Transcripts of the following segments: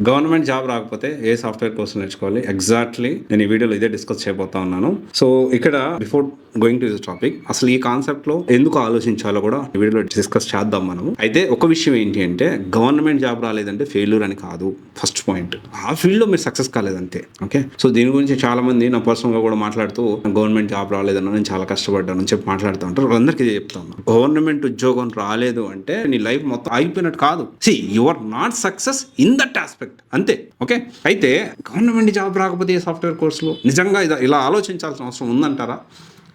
Government job రాకపోతే ఏ software course నేర్చుకోవాలి exactly నేను ఈ వీడియోలో ఇదే డిస్కస్ చేయబోతా ఉన్నాను. సో ఇక్కడ before going to this topic అసలు ఈ కాన్సెప్ట్ లో ఎందుకు ఆలోచించాలో కూడా ఈ వీడియోలో డిస్కస్ చేద్దాం మనం. అయితే ఒక విషయం ఏంటి అంటే గవర్నమెంట్ జాబ్ రాలేదంటే ఫెయిల్యూర్ అని కాదు. ఫస్ట్ పాయింట్, ఆ ఫీల్డ్ లో మీరు సక్సెస్ కాలేదంతే. ఓకే, సో దీని గురించి చాలా మంది నా పర్సనల్ గా కూడా మాట్లాడుతూ గవర్నమెంట్ జాబ్ రాలేదన్నా నేను చాలా కష్టపడ్డాను అని చెప్పి మాట్లాడుతూ ఉంటారు. వాళ్ళందరికీ చెప్తాను, గవర్నమెంట్ ఉద్యోగం రాలేదు అంటే నీ లైఫ్ మొత్తం ఆగిపోయినట్టు కాదు. See you are not success in that aspect అంతే. ఓకే, అయితే గవర్నమెంట్ జాబ్ రాకపోతే సాఫ్ట్వేర్ కోర్సులు నిజంగా ఇలా ఆలోచించాల్సిన అవసరం ఉందంటారా?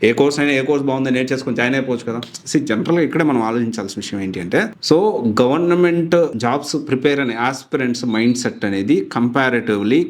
ఏ కోర్స్ అయినా ఏ కోర్స్ బాగుందని నేర్చేసుకొని జాయిన్ అయిపోవచ్చు కదా. జనరల్గా ఇక్కడే మనం ఆలోచించాల్సిన విషయం ఏంటి అంటే, సో గవర్నమెంట్ జాబ్స్ ప్రిపేర్ అనే ఆస్పిరెంట్స్ మైండ్ సెట్ అనేది కంపారిటివ్లీ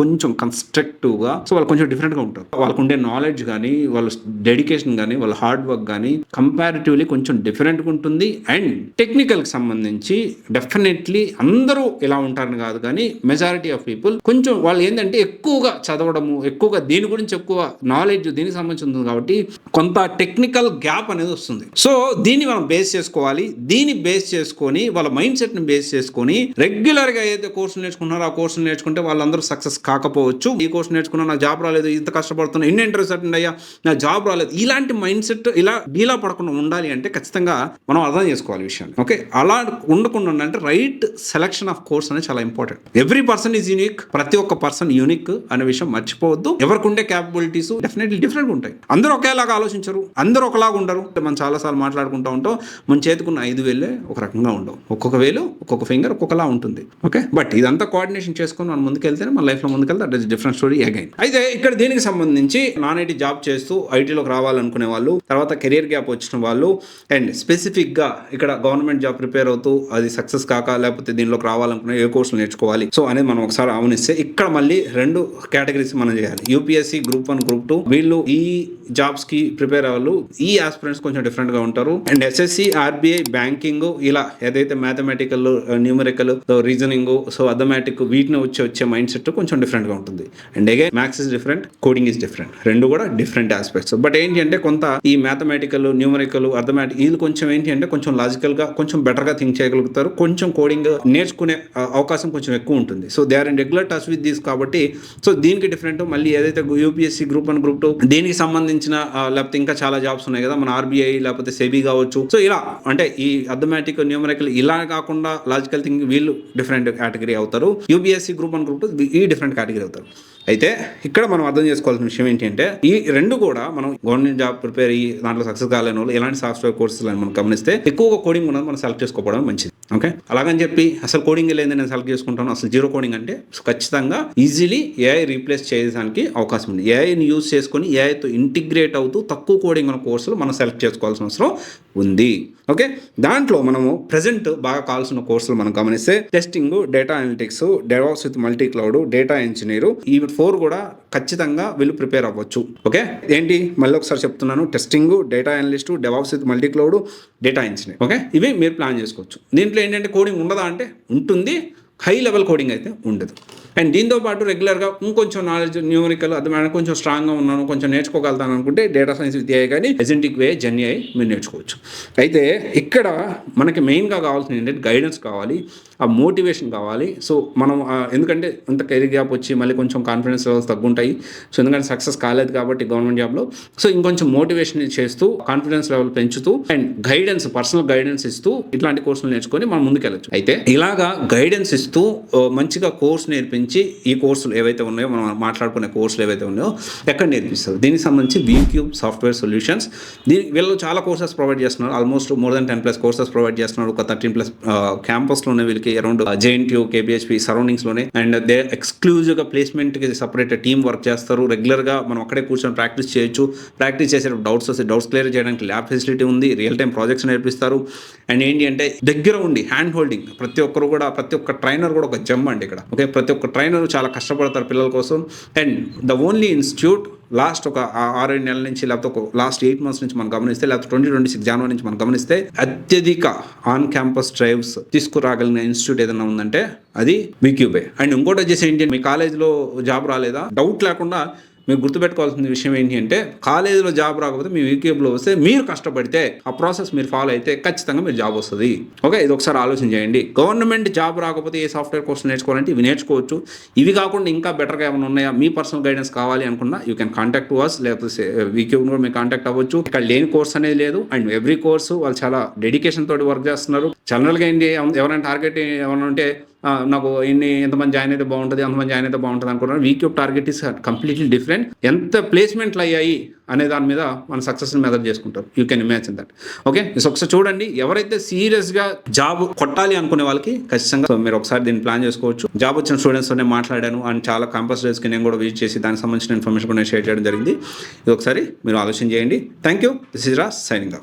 కొంచెం కన్స్ట్రక్టివ్గా, సో వాళ్ళు కొంచెం డిఫరెంట్గా ఉంటారు. వాళ్ళకు ఉండే నాలెడ్జ్ కానీ, వాళ్ళ డెడికేషన్ కానీ, వాళ్ళ హార్డ్ వర్క్ కానీ కంపారిటివ్లీ కొంచెం డిఫరెంట్గా ఉంటుంది. అండ్ టెక్నికల్కి సంబంధించి డెఫినెట్లీ అందరూ ఇలా ఉంటారని కాదు, కానీ మెజారిటీ ఆఫ్ పీపుల్ కొంచెం వాళ్ళు ఏంటంటే ఎక్కువగా చదవడము, ఎక్కువగా దీని గురించి ఎక్కువ నాలెడ్జ్ దీనికి సంబంధించి ఉంది కాబట్టి కొంత టెక్నికల్ గ్యాప్ అనేది వస్తుంది. సో దీన్ని మనం బేస్ చేసుకోవాలి. దీన్ని బేస్ చేసుకొని వాళ్ళ మైండ్ సెట్ ని బేస్ చేసుకొని రెగ్యులర్ గా ఏదైతే కోర్సులు నేర్చుకుంటున్నారో ఆ కోర్సులు నేర్చుకుంటే వాళ్ళందరూ సక్సెస్ కాకపోవచ్చు. ఈ కోర్సు నేర్చుకున్నా నాకు జాబ్ రాలేదు, ఇంత కష్టపడుతున్నా, ఇన్ని ఇంట్రెస్ట్ అటెండ్ అయ్యా, నాకు జాబ్ రాలేదు, ఇలాంటి మైండ్ సెట్ ఇలా డీలా పడకుండా ఉండాలి అంటే ఖచ్చితంగా మనం అర్థం చేసుకోవాలి విషయాన్ని. ఓకే, అలా ఉండకుండా అంటే రైట్ సెలెక్షన్ ఆఫ్ కోర్స్ అనేది చాలా important. Every person is unique, ప్రతి ఒక్క పర్సన్ యూనిక్ అనే విషయం మర్చిపోవద్దు. ఎవరికి ఉండే క్యాపబిలిటీస్ డెఫినెట్లీ డిఫరెంట్ ఉంటాయి. అందరూ ఒకేలాగా ఆలోచించరు, అందరూ ఒకలాగా ఉండరు. మనం చాలాసార్లు మాట్లాడుకుంటూ ఉంటాం, మన చేతికున్న 5 వేలే ఒక రకంగా ఉండవు, ఒక్కొక్క వేలు ఒక్కొక్క ఫింగర్ ఒక్కొక్కలా ఉంటుంది. ఓకే, బట్ ఇదంతా కోఆర్డినేషన్ చేసుకొని మనం ముందుకెళ్తేనే మన లైఫ్లో ముందుకెళ్తే that is different story again. అయితే ఇక్కడ దీనికి సంబంధించి నాన్ ఐటీ జాబ్ చేస్తూ ఐటీలోకి రావాలనుకునే వాళ్ళు, తర్వాత కెరియర్ గ్యాప్ వచ్చిన వాళ్ళు, అండ్ స్పెసిఫిక్గా ఇక్కడ గవర్నమెంట్ జాబ్ ప్రిపేర్ అవుతూ అది సక్సెస్ కాక లేకపోతే దీనిలోకి రావాలనుకునే ఏ కోర్సులు నేర్చుకోవాలి సో అనేది మనం ఒకసారి ఆవనిస్తే ఇక్కడ మళ్ళీ 2 కేటగిరీస్ మనం చేయాలి. యూపీఎస్సీ గ్రూప్ 1 గ్రూప్ 2 వీళ్ళు ఈ జాబ్స్ కి ప్రిపేర్ అవ్వాలి. ఈ ఆస్పిరెంట్స్ కొంచెం డిఫరెంట్ గా ఉంటారు. అండ్ ఎస్ఎస్సి, ఆర్బీఐ, బ్యాంకింగ్ ఇలా ఏదైతే mathematical, numerical, reasoning, so arithmetic వీటిని వచ్చే మైండ్ సెట్ కొంచెం డిఫరెంట్ గా ఉంటుంది. And again maths is different, coding is different, రెండు కూడా డిఫరెంట్ ఆస్పెక్ట్స్. బట్ ఏంటి అంటే కొంత ఈ మ్యాథమెటికల్, న్యూమరికల్, అథమెటిక్ వీళ్ళు కొంచెం ఏంటి అంటే కొంచెం లాజికల్ గా కొంచెం బెటర్ గా థింక్ చేయగలుగుతారు. కొంచెం కోడింగ్ నేర్చుకునే అవకాశం కొంచెం ఎక్కువ ఉంటుంది. So they are in regular touch with this కాబట్టి సో దీనికి డిఫరెంట్. మళ్ళీ ఏదైతే యూపీఎస్సీ గ్రూప్ 1 గ్రూప్ 2 దీనికి సంబంధించిన లేకపోతే ఇంకా చాలా జాబ్స్ ఉన్నాయి కదా, మన ఆర్బీఐ లేకపోతే సెబీ కావచ్చు. సో ఇలా అంటే ఈ అథమెటిక్, న్యూమరికల్ ఇలా కాకుండా లాజికల్ థింకింగ్ వీళ్ళు డిఫరెంట్ కేటగిరీ అవుతారు. యూపీఎస్సీ గ్రూప్ 1 గ్రూప్ 2 ఈ డిఫరెంట్ కేటగిరీ అవుతారు. అయితే ఇక్కడ మనం అర్థం చేసుకోవాల్సిన విషయం ఏంటి అంటే ఈ 2 కూడా మనం గవర్నమెంట్ జాబ్ ప్రిపేర్ అయ్యి దాంట్లో సక్సెస్ కాలేని వాళ్ళు ఎలాంటి సాఫ్ట్వేర్ కోర్సెస్ అని మనం గమనిస్తే ఎక్కువగా కోడింగ్ ఉన్నది మనం సెలెక్ట్ చేసుకోవడం మంచిది. ఓకే, అలాగని చెప్పి అసలు కోడింగ్ లేదని నేను సెలెక్ట్ చేసుకుంటాను, అసలు జీరో కోడింగ్ అంటే ఖచ్చితంగా ఈజీలీ ఏఐ రీప్లేస్ చేయడానికి అవకాశం ఉంది. ఏఐని యూజ్ చేసుకొని ఏఐతో ఇంటిగ్రేట్ అవుతూ తక్కువ కోడింగ్ ఉన్న కోర్సులు మనం సెలెక్ట్ చేసుకోవాల్సిన అవసరం ఉంది. ఓకే, దాంట్లో మనము ప్రెజెంట్ బాగా కావాల్సిన కోర్సులు మనం గమనిస్తే testing, data analytics, DevOps with multi cloud, data engineer, ఈ 4 కూడా ఖచ్చితంగా వీళ్ళు ప్రిపేర్ అవ్వచ్చు. ఓకే, ఏంటి మళ్ళీ ఒకసారి చెప్తున్నాను, testing, data analyst, DevOps with multi cloud, data engineer. Okay, ఇవి మీరు ప్లాన్ చేసుకోవచ్చు. దీంట్లో ఏంటంటే కోడింగ్ ఉండదా అంటే ఉంటుంది, హై లెవెల్ కోడింగ్ అయితే ఉండదు. అండ్ దీంతో పాటు రెగ్యులర్గా ఇంకొంచెం నాలెడ్జ్, న్యూమరికల్ అది కొంచెం స్ట్రాంగ్గా ఉన్నాను, కొంచెం నేర్చుకోగలుగుతాను అనుకుంటే డేటా సైన్స్ విత్ ఏఐ కానీ ఎజెంటిక్ వే, జెన్ఏఐ మీరు నేర్చుకోవచ్చు. అయితే ఇక్కడ మనకి మెయిన్గా కావాల్సింది ఏంటంటే గైడెన్స్ కావాలి, ఆ మోటివేషన్ కావాలి. సో మనం ఎందుకంటే ఇంత కెరీర్ గ్యాప్ వచ్చి మళ్ళీ కొంచెం కాన్ఫిడెన్స్ లెవెల్స్ తగ్గుంటాయి. సో ఎందుకంటే సక్సెస్ కాలేదు కాబట్టి గవర్నమెంట్ జాబ్లో సో ఇంకొంచెం మోటివేషన్ చేస్తూ కాన్ఫిడెన్స్ లెవెల్ పెంచుతూ అండ్ గైడెన్స్, పర్సనల్ గైడెన్స్ ఇస్తూ ఇట్లాంటి కోర్సులు నేర్చుకొని మనం ముందుకెళ్ళచ్చు. అయితే ఇలాగా గైడెన్స్ ఇస్తూ మంచిగా కోర్స్ నేర్పించి ఈ కోర్సులు ఏవైతే ఉన్నాయో మనం మాట్లాడుకునే కోర్సులు ఏవైతే ఉన్నాయో ఎక్కడ నేర్పిస్తారు, దీనికి సంబంధించి వీక్యూబ్ సాఫ్ట్వేర్ సొల్యూషన్స్ వీళ్ళు చాలా కోర్సెస్ ప్రొవైడ్ చేస్తున్నారు. Almost more than 10+ courses provide చేస్తున్నారు. ఒక 13+ క్యాంపస్లోనే వీళ్ళకి అరౌండ్ జేఎన్టీయూ, కేబిహెచ్పి సరౌండింగ్స్లోనే. అండ్ దే ఎక్స్క్లూజివ్గా ప్లేస్మెంట్కి సపరేట్ టీమ్ వర్క్ చేస్తారు. రెగ్యులర్గా మనం అక్కడే కూర్చొని ప్రాక్టీస్ చేయొచ్చు. ప్రాక్టీస్ చేసేటప్పుడు డౌట్స్ వస్తే డౌట్స్ క్లియర్ చేయడానికి ల్యాబ్ ఫెసిలిటీ ఉంది. రియల్ టైం ప్రాజెక్ట్స్ నేర్పిస్తారు. అండ్ ఏంటి అంటే దగ్గర ఉండి హ్యాండ్ హోల్డింగ్, ప్రతి ఒక్కరు కూడా ప్రతి ఒక్క ట్రైనర్ కూడా ఒక జమ్ అండి ఇక్కడ. ఓకే, ప్రతి ఒక్క ట్రైనర్ చాలా కష్టపడతారు పిల్లల కోసం. And the only institute last ఒక 6 నెలల నుంచి లేకపోతే ఒక లాస్ట్ 8 months నుంచి మనం గమనిస్తే లేకపోతే 2026 జనవరి నుంచి మనం గమనిస్తే అత్యధిక ఆన్ క్యాంపస్ డ్రైవ్స్ తీసుకురాగలిగిన ఇన్స్టిట్యూట్ ఏదైనా ఉందంటే అది వీక్యూబే. అండ్ ఇంకోటి వచ్చేసి ఏంటి, మీ కాలేజ్లో జాబ్ రాలేదా, డౌట్ లేకుండా మీరు గుర్తుపెట్టుకోవాల్సిన విషయం ఏంటి అంటే కాలేజీలో జాబ్ రాకపోతే మీ యూట్యూబ్లో వస్తే మీరు కష్టపడితే ఆ ప్రాసెస్ మీరు ఫాలో అయితే ఖచ్చితంగా మీరు జాబ్ వస్తుంది. ఓకే, ఇది ఒకసారి ఆలోచన చేయండి. గవర్నమెంట్ జాబ్ రాకపోతే ఏ సాఫ్ట్వేర్ కోర్స్ నేర్చుకోవాలంటే ఇవి నేర్చుకోవచ్చు. ఇవి కాకుండా ఇంకా బెటర్గా ఏమైనా ఉన్నాయా, మీ పర్సనల్ గైడెన్స్ కావాలి అనుకున్నా you can contact to us, లేకపోతే వీక్యూబ్ కూడా మీరు కాంటాక్ట్ అవ్వచ్చు. ఇక్కడ లేని కోర్స్ అనేది లేదు. అండ్ ఎవ్రీ కోర్సు వాళ్ళు చాలా డెడికేషన్ తోటి వర్క్ చేస్తున్నారు. జనరల్గా ఏంటి, ఎవరైనా టార్గెట్ ఏమైనా ఉంటే నాకు ఎంతమంది జాయిన్ అయితే బాగుంటుంది, అంతమంది జాయిన్ అయితే బాగుంటుంది అనుకుంటున్నారు. V Cube target is completely different. ఎంత ప్లేస్మెంట్లు అయ్యాయి అనే దాని మీద మన సక్సెస్ని మెజర్ చేసుకుంటారు. You can imagine that. Okay, so ఒకసారి చూడండి, ఎవరైతే సీరియస్గా జాబ్ కొట్టాలి అనుకునే వాళ్ళకి ఖచ్చితంగా సో మీరు ఒకసారి దీన్ని ప్లాన్ చేసుకోవచ్చు. జాబ్ వచ్చిన స్టూడెంట్స్తోనే మాట్లాడాను అండ్ చాలా క్యాంపస్ డేస్కి నేను కూడా విజిట్ చేసి దానికి సంబంధించిన ఇన్ఫర్మేషన్ కూడా షేర్ చేయడం జరిగింది. ఇది ఒకసారి మీరు ఆలోచన చేయండి. Thank you. This is Raj signing off.